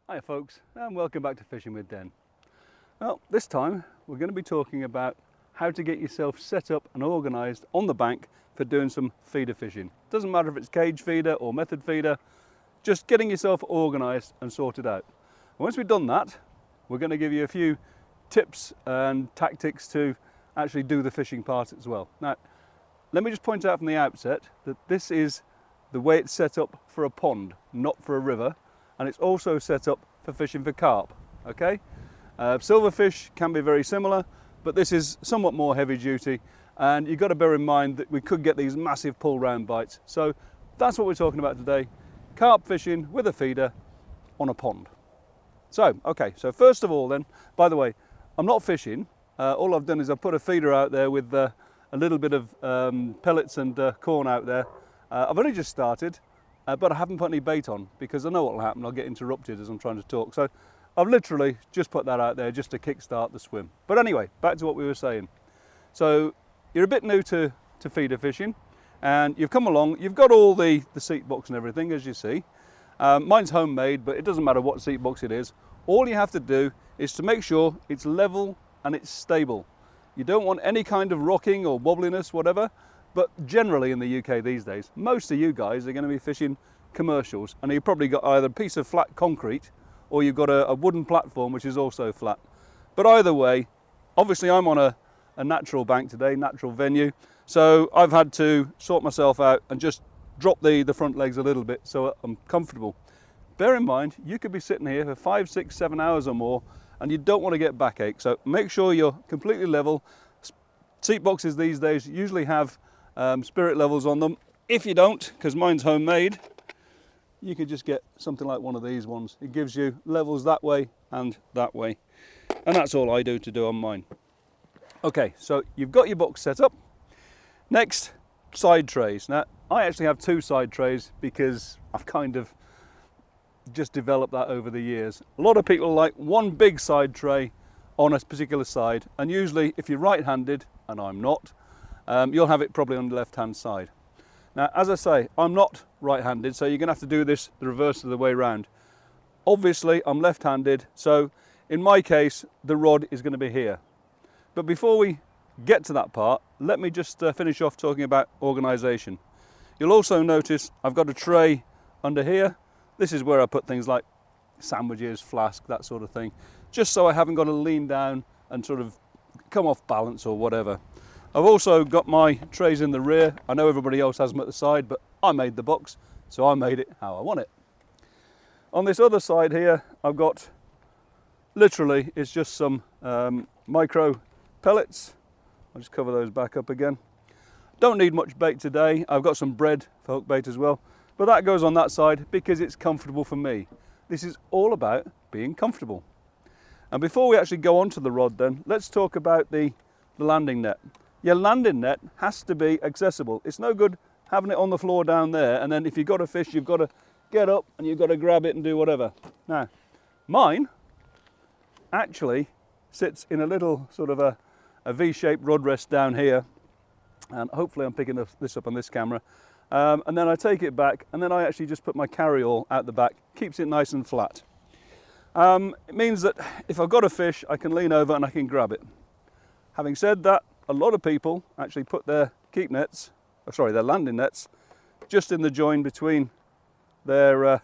Hi folks, and welcome back to Fishing with Den. Well, this time we're going to be talking about how to get yourself set up and organised on the bank for doing some feeder fishing. Doesn't matter if it's cage feeder or method feeder, just getting yourself organised and sorted out. Once we've done that, we're going to give you a few tips and tactics to actually do the fishing part as well. Now, let me just point out from the outset that this is the way it's set up for a pond, not for a river. And it's also set up for fishing for carp, okay? Silverfish can be very similar, but this is somewhat more heavy duty, and you've got to bear in mind that we could get these massive pull round bites. So that's what we're talking about today, carp fishing with a feeder on a pond. So, okay, so first of all then, by the way, I'm not fishing. All I've done is I've put a feeder out there with a little bit of pellets and corn out there. I've only just started. But I haven't put any bait on because I know what will happen. I'll get interrupted as I'm trying to talk. So I've literally just put that out there just to kickstart the swim. But anyway, back to what we were saying. So you're a bit new to feeder fishing and you've come along. You've got all the seat box and everything, as you see. Mine's homemade, but it doesn't matter what seat box it is. All you have to do is to make sure it's level and it's stable. You don't want any kind of rocking or wobbliness, whatever. But generally in the UK these days, most of you guys are going to be fishing commercials, and you've probably got either a piece of flat concrete or you've got a wooden platform which is also flat. But either way, obviously I'm on a natural bank today, natural venue, so I've had to sort myself out and just drop the front legs a little bit so I'm comfortable. Bear in mind, you could be sitting here for 5, 6, 7 hours or more and you don't want to get backache, so make sure you're completely level. Seat boxes these days usually have spirit levels on them. If you don't, because mine's homemade, you could just get something like one of these ones. It gives you levels that way and that way, and that's all I do to do on mine. Okay, so you've got your box set up. Next, side trays. Now I actually have 2 side trays because I've kind of just developed that over the years. A lot of people like one big side tray on a particular side, and usually if you're right-handed, and I'm not, you'll have it probably on the left-hand side. Now, as I say, I'm not right-handed, so you're going to have to do this the reverse of the way round. Obviously, I'm left-handed, so in my case, the rod is going to be here. But before we get to that part, let me just finish off talking about organisation. You'll also notice I've got a tray under here. This is where I put things like sandwiches, flask, that sort of thing, just so I haven't got to lean down and sort of come off balance or whatever. I've also got my trays in the rear. I know everybody else has them at the side, but I made the box, so I made it how I want it. On this other side here, I've got, literally, it's just some micro pellets. I'll just cover those back up again. Don't need much bait today. I've got some bread for hook bait as well, but that goes on that side because it's comfortable for me. This is all about being comfortable. And before we actually go on to the rod then, let's talk about the landing net. Your landing net has to be accessible. It's no good having it on the floor down there, and then if you've got a fish, you've got to get up and you've got to grab it and do whatever. Now, mine actually sits in a little sort of a V-shaped rod rest down here, and hopefully I'm picking this up on this camera. And then I take it back, and then I actually just put my carry-all out the back, keeps it nice and flat. It means that if I've got a fish, I can lean over and I can grab it. Having said that, a lot of people actually put their their landing nets just in the join between their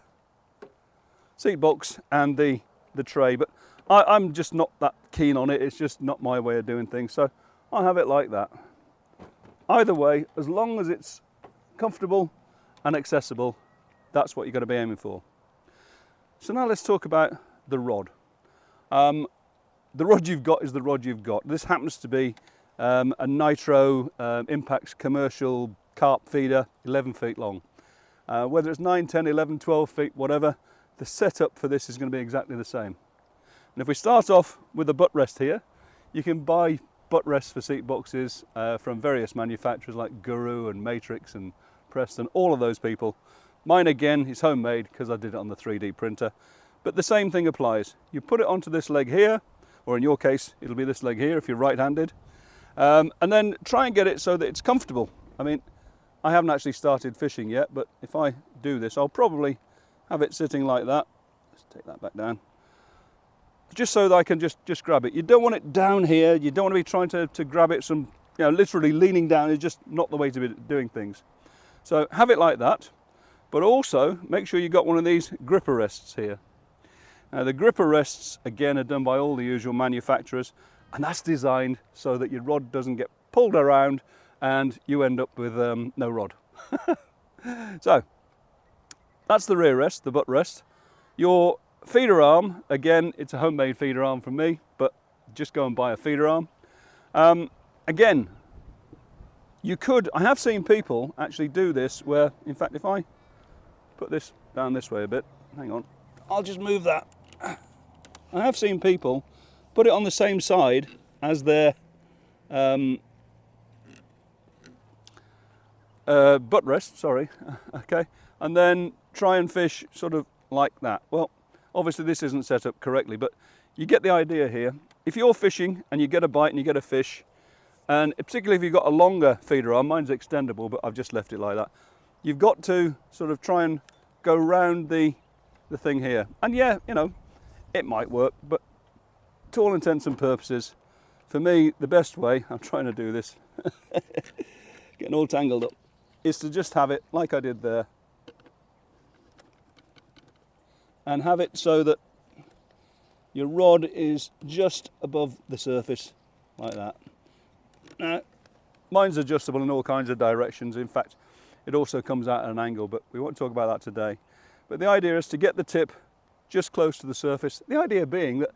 seat box and the tray, but I'm just not that keen on it. It's just not my way of doing things, so I have it like that. Either way, as long as it's comfortable and accessible, that's what you're going to be aiming for. So now let's talk about the rod. The rod you've got is the rod you've got. This happens to be a Nitro Impacts commercial carp feeder, 11 feet long. Whether it's 9, 10, 11, 12 feet, whatever, the setup for this is going to be exactly the same. And if we start off with a butt rest here, you can buy butt rests for seat boxes from various manufacturers like Guru and Matrix and Preston, all of those people. Mine again is homemade because I did it on the 3D printer. But the same thing applies. You put it onto this leg here, or in your case, it'll be this leg here if you're right-handed. And then try and get it so that it's comfortable. I mean, I haven't actually started fishing yet, but if I do this, I'll probably have it sitting like that. let's take that back down. Just so that I can just grab it. You don't want it down here. You don't want to be trying to grab it some, you know, literally leaning down is just not the way to be doing things. So have it like that, but also make sure you've got one of these gripper rests here. Now the gripper rests, again, are done by all the usual manufacturers, and that's designed so that your rod doesn't get pulled around and you end up with no rod. So that's the rear rest, the butt rest. Your feeder arm, again, it's a homemade feeder arm from me, but just go and buy a feeder arm. Again, you could, I have seen people actually do this where, in fact, if I put this down this way a bit, hang on, I'll just move that. I have seen people put it on the same side as their butt rest, sorry, okay, and then try and fish sort of like that. Well, obviously this isn't set up correctly, but you get the idea here. If you're fishing and you get a bite and you get a fish, and particularly if you've got a longer feeder arm, mine's extendable, but I've just left it like that, you've got to sort of try and go round the thing here. And yeah, you know, it might work, but to all intents and purposes, for me, the best way, I'm trying to do this, getting all tangled up, is to just have it like I did there, and have it so that your rod is just above the surface, like that. Now, mine's adjustable in all kinds of directions. In fact, it also comes out at an angle, but we won't talk about that today. But the idea is to get the tip just close to the surface. The idea being that,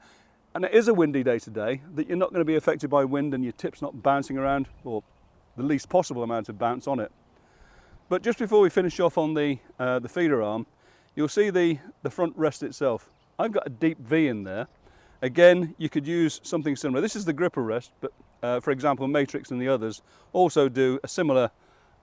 and it is a windy day today, that you're not going to be affected by wind and your tip's not bouncing around, or the least possible amount of bounce on it. But just before we finish off on the feeder arm, you'll see the front rest itself. I've got a deep V in there. Again, you could use something similar. This is the gripper rest, but for example, Matrix and the others also do a similar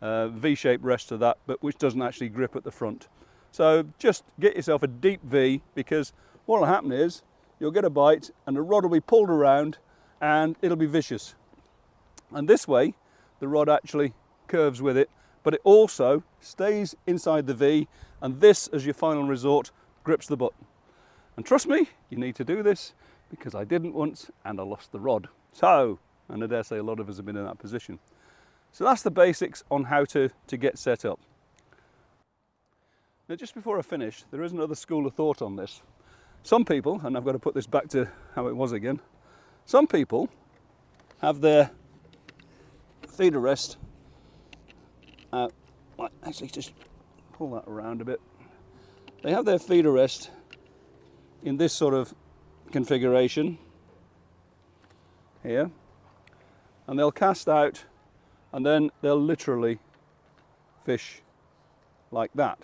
V-shaped rest to that, but which doesn't actually grip at the front. So just get yourself a deep V, because what will happen is you'll get a bite and the rod will be pulled around and it'll be vicious. And this way, the rod actually curves with it, but it also stays inside the V, and this, as your final resort, grips the butt. And trust me, you need to do this, because I didn't once and I lost the rod. So, and I dare say a lot of us have been in that position. So that's the basics on how to get set up. Now, just before I finish, there is another school of thought on this. Some people, and I've got to put this back to how it was again, some people have their feeder rest actually just pull that around a bit. They have their feeder rest in this sort of configuration here, and they'll cast out and then they'll literally fish like that.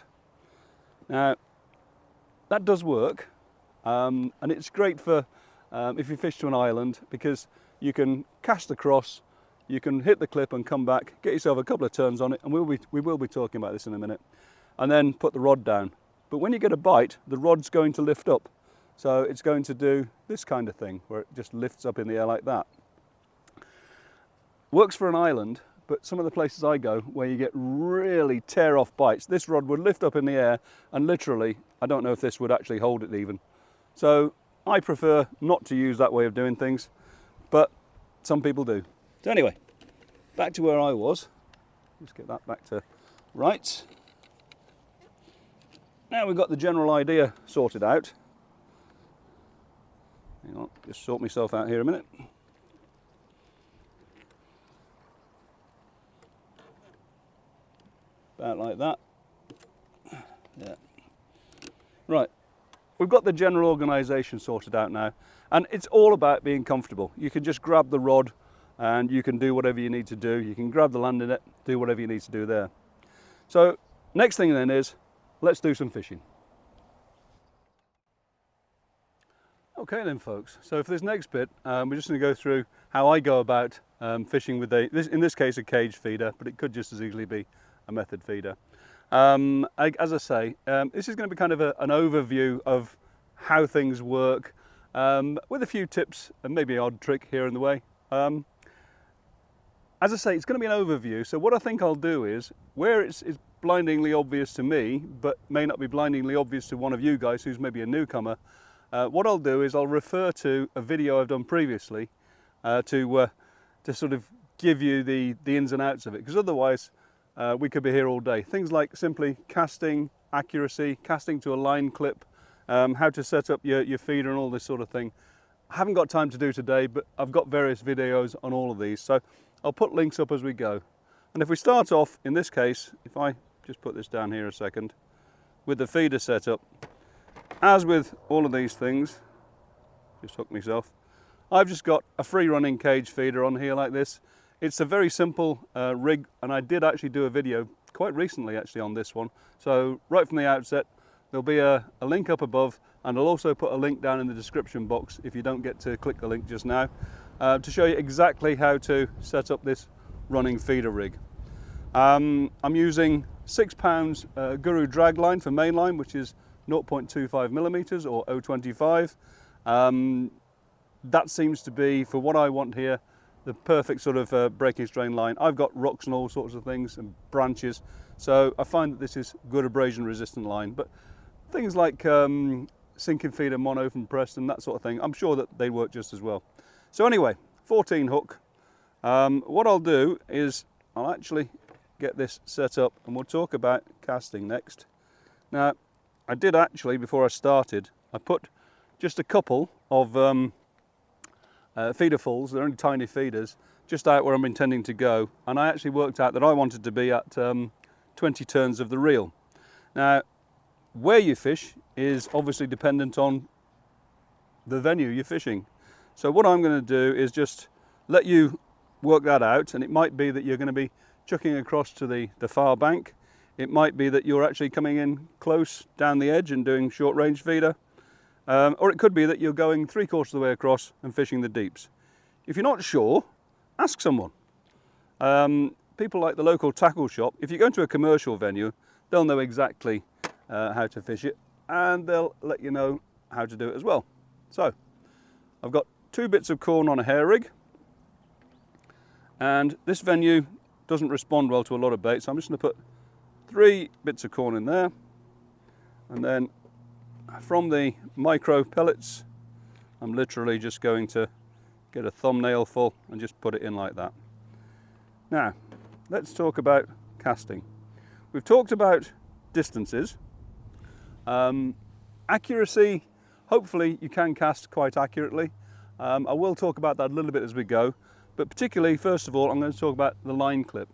Now that does work, and it's great for if you fish to an island, because you can cast across, you can hit the clip and come back, get yourself a couple of turns on it, and we will be talking about this in a minute, and then put the rod down. But when you get a bite, the rod's going to lift up. So it's going to do this kind of thing, where it just lifts up in the air like that. Works for an island, but some of the places I go where you get really tear off bites, this rod would lift up in the air and literally, I don't know if this would actually hold it even. So I prefer not to use that way of doing things, but some people do. So anyway, back to where I was. Let's get that back to right. Now we've got the general idea sorted out. Hang on, just sort myself out here a minute. About like that. Yeah. Right, we've got the general organisation sorted out now, and it's all about being comfortable. You can just grab the rod and you can do whatever you need to do. You can grab the landing net, do whatever you need to do there. So next thing then is, let's do some fishing. Okay then folks, so for this next bit, we're just going to go through how I go about fishing with in this case a cage feeder, but it could just as easily be a method feeder. As I say, this is going to be kind of an overview of how things work, with a few tips and maybe an odd trick here in the way. As I say, it's going to be an overview, so what I think I'll do is, where it's blindingly obvious to me, but may not be blindingly obvious to one of you guys who's maybe a newcomer, what I'll do is I'll refer to a video I've done previously to sort of give you the ins and outs of it, because otherwise we could be here all day. Things like simply casting accuracy, casting to a line clip, how to set up your feeder and all this sort of thing. I haven't got time to do today, but I've got various videos on all of these, so I'll put links up as we go. And if we start off, in this case, if I just put this down here a second, with the feeder set up, as with all of these things, just hook myself, I've just got a free running cage feeder on here like this. It's a very simple rig, and I did actually do a video quite recently actually on this one. So right from the outset, there'll be a link up above, and I'll also put a link down in the description box if you don't get to click the link just now, to show you exactly how to set up this running feeder rig. I'm using £6 Guru drag line for mainline, which is 0.25 millimeters or 0.25. That seems to be, for what I want here, the perfect sort of breaking strain line. I've got rocks and all sorts of things and branches, so I find that this is good abrasion resistant line. But things like sinking feeder mono from Preston, that sort of thing, I'm sure that they work just as well. So anyway, 14 hook. What I'll do is I'll actually get this set up, and we'll talk about casting next. Now, I did actually, before I started, I put just a couple of feeder fulls, they're only tiny feeders, just out where I'm intending to go, and I actually worked out that I wanted to be at 20 turns of the reel. Now, where you fish is obviously dependent on the venue you're fishing. So what I'm going to do is just let you work that out, and it might be that you're going to be chucking across to the far bank. It might be that you're actually coming in close down the edge and doing short range feeder. Or it could be that you're going 3/4 of the way across and fishing the deeps. If you're not sure, ask someone. People like the local tackle shop, if you go into a commercial venue, they'll know exactly how to fish it, and they'll let you know how to do it as well. So, I've got 2 bits of corn on a hair rig, and this venue doesn't respond well to a lot of bait, so I'm just going to put 3 bits of corn in there, and then from the micro pellets, I'm literally just going to get a thumbnail full and just put it in like that. Now, let's talk about casting. We've talked about distances. Accuracy, hopefully you can cast quite accurately. I will talk about that a little bit as we go, but particularly, first of all, I'm going to talk about the line clip.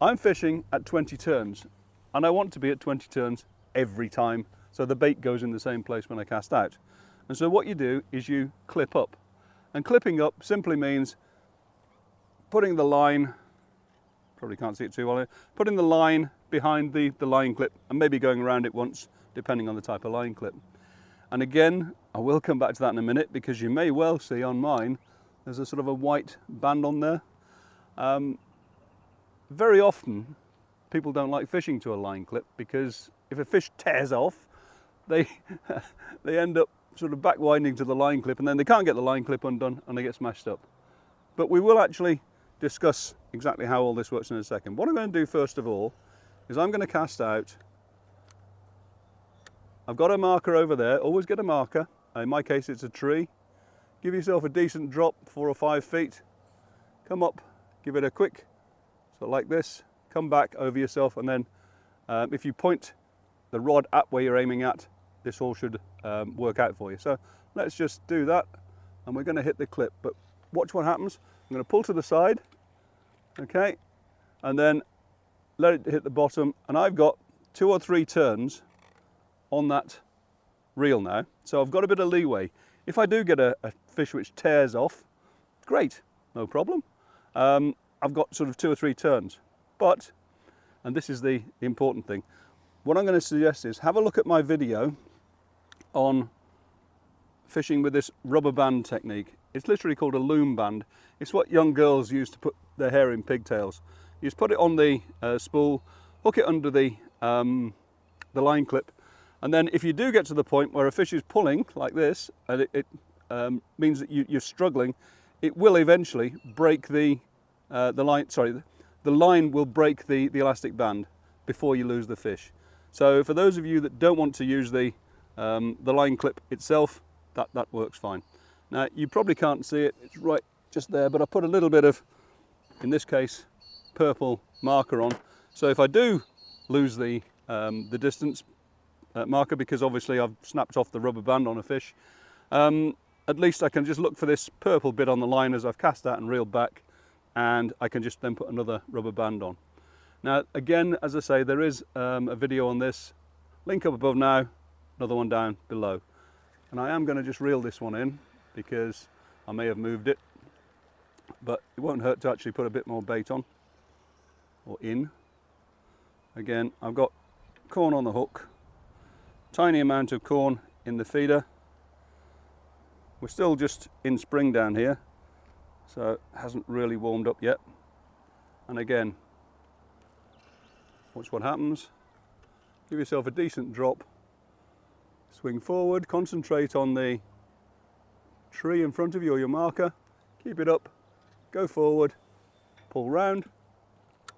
I'm fishing at 20 turns, and I want to be at 20 turns every time, so the bait goes in the same place when I cast out. And so what you do is you clip up. And clipping up simply means putting the line, probably can't see it too well here, putting the line behind the line clip and maybe going around it once, depending on the type of line clip. And again, I will come back to that in a minute, because you may well see on mine, there's a sort of a white band on there. Very often, people don't like fishing to a line clip, because if a fish tears off, they end up sort of back winding to the line clip, and then they can't get the line clip undone and they get smashed up. But we will actually discuss exactly how all this works in a second. What I'm going to do first of all is I'm going to cast out. I've got a marker over there, always get a marker. In my case it's a tree. Give yourself a decent drop, 4 or 5 feet. Come up, give it a quick, so like this, come back over yourself, and then if you point the rod at where you're aiming at, this all should work out for you. So let's just do that, and we're going to hit the clip, but watch what happens. I'm going to pull to the side, okay, and then let it hit the bottom, and I've got 2 or 3 turns on that reel now, so I've got a bit of leeway. If I do get a fish which tears off, great, no problem. I've got sort of 2 or 3 turns, but, and this is the important thing, what I'm going to suggest is have a look at my video on fishing with this rubber band technique. It's literally called a loom band. It's what young girls use to put their hair in pigtails. You just put it on the spool, hook it under the line clip, and then if you do get to the point where a fish is pulling like this, and it means that you're struggling, it will eventually break the line. Sorry, the line will break the elastic band. before you lose the fish. So for those of you that don't want to use the line clip itself, that works fine. Now you probably can't see it, it's right just there, but I put a little bit of, in this case, purple marker on. So if I do lose the distance marker, because obviously I've snapped off the rubber band on a fish, at least I can just look for this purple bit on the line as I've cast out and reeled back, and I can just then put another rubber band on. Now again, as I say, there is a video on this, link up above now, another one down below. And I am going to just reel this one in because I may have moved it, but it won't hurt to actually put a bit more bait on, or in. Again, I've got corn on the hook, tiny amount of corn in the feeder. We're still just in spring down here, so it hasn't really warmed up yet. And again, watch what happens. Give yourself a decent drop, swing forward, concentrate on the tree in front of you or your marker, keep it up, go forward, pull round,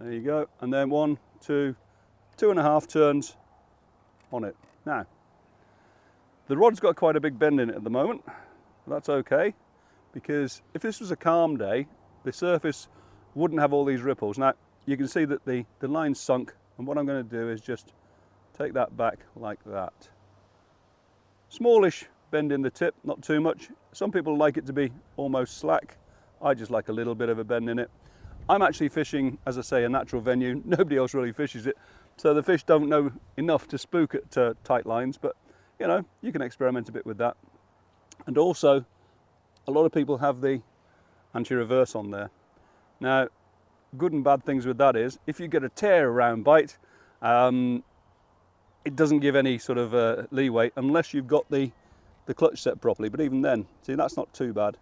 there you go, and then 1, 2, 2.5 turns on it. Now, the rod's got quite a big bend in it at the moment. That's okay, because if this was a calm day, the surface wouldn't have all these ripples. Now, you can see that the line's sunk, and what I'm going to do is just take that back like that. Smallish bend in the tip, not too much. Some people like it to be almost slack. I just like a little bit of a bend in it. I'm actually fishing, as I say, a natural venue. Nobody else really fishes it, so the fish don't know enough to spook at tight lines, but you know, you can experiment a bit with that. And also, a lot of people have the anti-reverse on there. Now, good and bad things with that is, if you get a tear around bite, it doesn't give any sort of leeway unless you've got the clutch set properly. But even then, see, that's not too bad.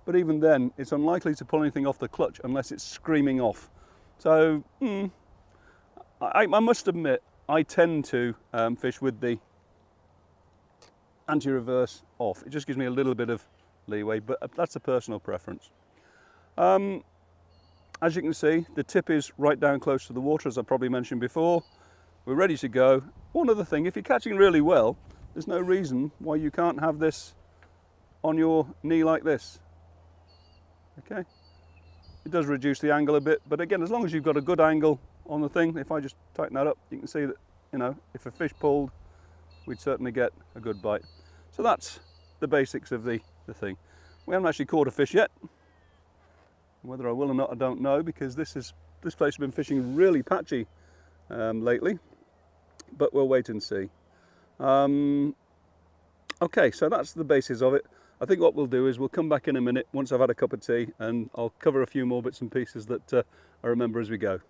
But even then, it's unlikely to pull anything off the clutch unless it's screaming off. So, I must admit, I tend to fish with the anti-reverse off. It just gives me a little bit of leeway, but that's a personal preference. As you can see, the tip is right down close to the water, as I probably mentioned before. We're ready to go. One other thing, if you're catching really well, there's no reason why you can't have this on your knee like this. Okay, it does reduce the angle a bit, but again, as long as you've got a good angle on the thing, if I just tighten that up, you can see that, you know, if a fish pulled, we'd certainly get a good bite. So that's the basics of the thing. We haven't actually caught a fish yet. Whether I will or not, I don't know, because this place has been fishing really patchy lately, but we'll wait and see. Okay, so that's the basis of it. I think what we'll do is we'll come back in a minute once I've had a cup of tea, and I'll cover a few more bits and pieces that I remember as we go.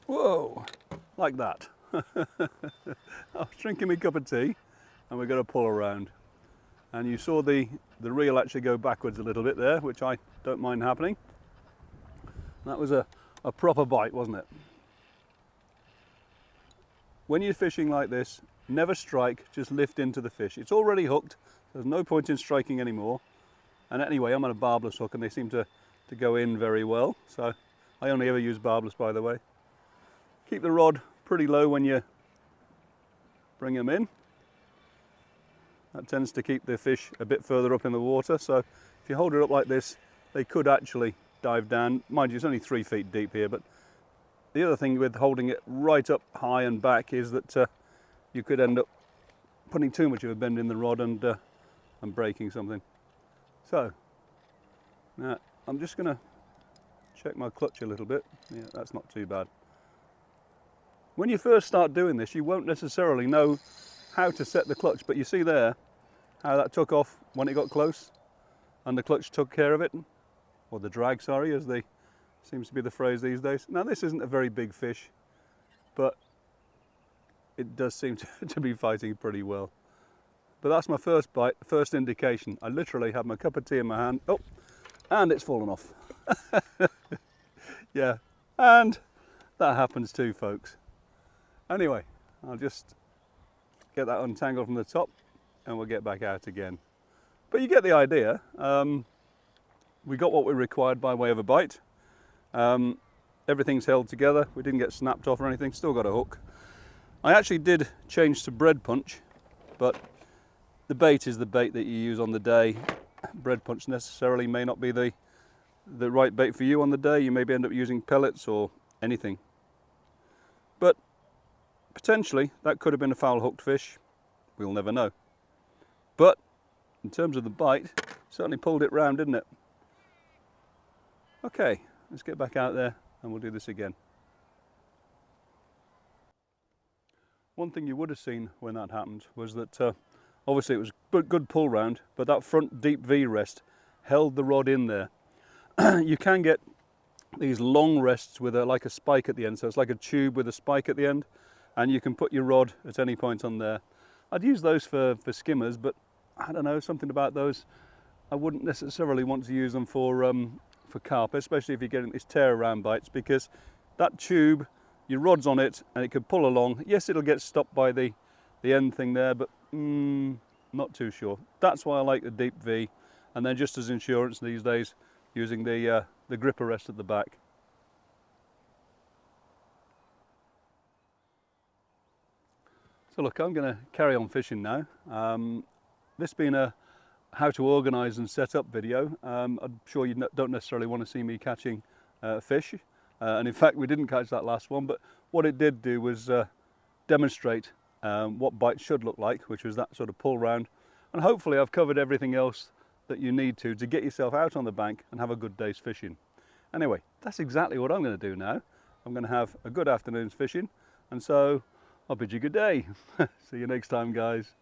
Whoa, like that. I was drinking my cup of tea and we're going to pull around. And you saw the reel actually go backwards a little bit there, which I don't mind happening. That was a proper bite, wasn't it? When you're fishing like this, never strike, just lift into the fish. It's already hooked, there's no point in striking anymore. And anyway, I'm on a barbless hook and they seem to go in very well. So I only ever use barbless, by the way. Keep the rod pretty low when you bring them in. That tends to keep the fish a bit further up in the water. So if you hold it up like this, they could actually dive down. Mind you, it's only 3 feet deep here, but the other thing with holding it right up high and back is that you could end up putting too much of a bend in the rod and breaking something. So now I'm just going to check my clutch a little bit. Yeah, that's not too bad. When you first start doing this, you won't necessarily know how to set the clutch, but you see there how that took off when it got close and the clutch took care of it, or the drag, sorry, as they seems to be the phrase these days. Now this isn't a very big fish, but it does seem to be fighting pretty well. But that's my first bite, first indication. I literally have my cup of tea in my hand, oh, and it's fallen off. Yeah, and that happens too, folks. Anyway, I'll just get that untangled from the top and we'll get back out again. But you get the idea. We got what we required by way of a bite. Everything's held together. We didn't get snapped off or anything, still got a hook. I actually did change to bread punch, but the bait is the bait that you use on the day. Bread punch necessarily may not be the right bait for you on the day. You maybe end up using pellets or anything. But potentially that could have been a foul hooked fish. We'll never know. But in terms of the bite, certainly pulled it round, didn't it? Okay, let's get back out there and we'll do this again. One thing you would have seen when that happened was that obviously it was good pull round, but that front deep V rest held the rod in there. You can get these long rests with like a spike at the end, so it's like a tube with a spike at the end, and you can put your rod at any point on there. I'd use those for skimmers, but I don't know, something about those, I wouldn't necessarily want to use them for carp, especially if you're getting these tear around bites, because that tube, your rod's on it and it could pull along. Yes, it'll get stopped by the end thing there, but not too sure. That's why I like the deep V, and then just as insurance these days, using the gripper rest at the back. So look, I'm going to carry on fishing now. This being a how to organise and set up video, I'm sure you don't necessarily want to see me catching fish, and in fact we didn't catch that last one, but what it did do was demonstrate what bites should look like, which was that sort of pull round, and hopefully I've covered everything else that you need to get yourself out on the bank and have a good day's fishing. Anyway, that's exactly what I'm going to do now. I'm going to have a good afternoon's fishing, and so I'll bid you good day. See you next time, guys.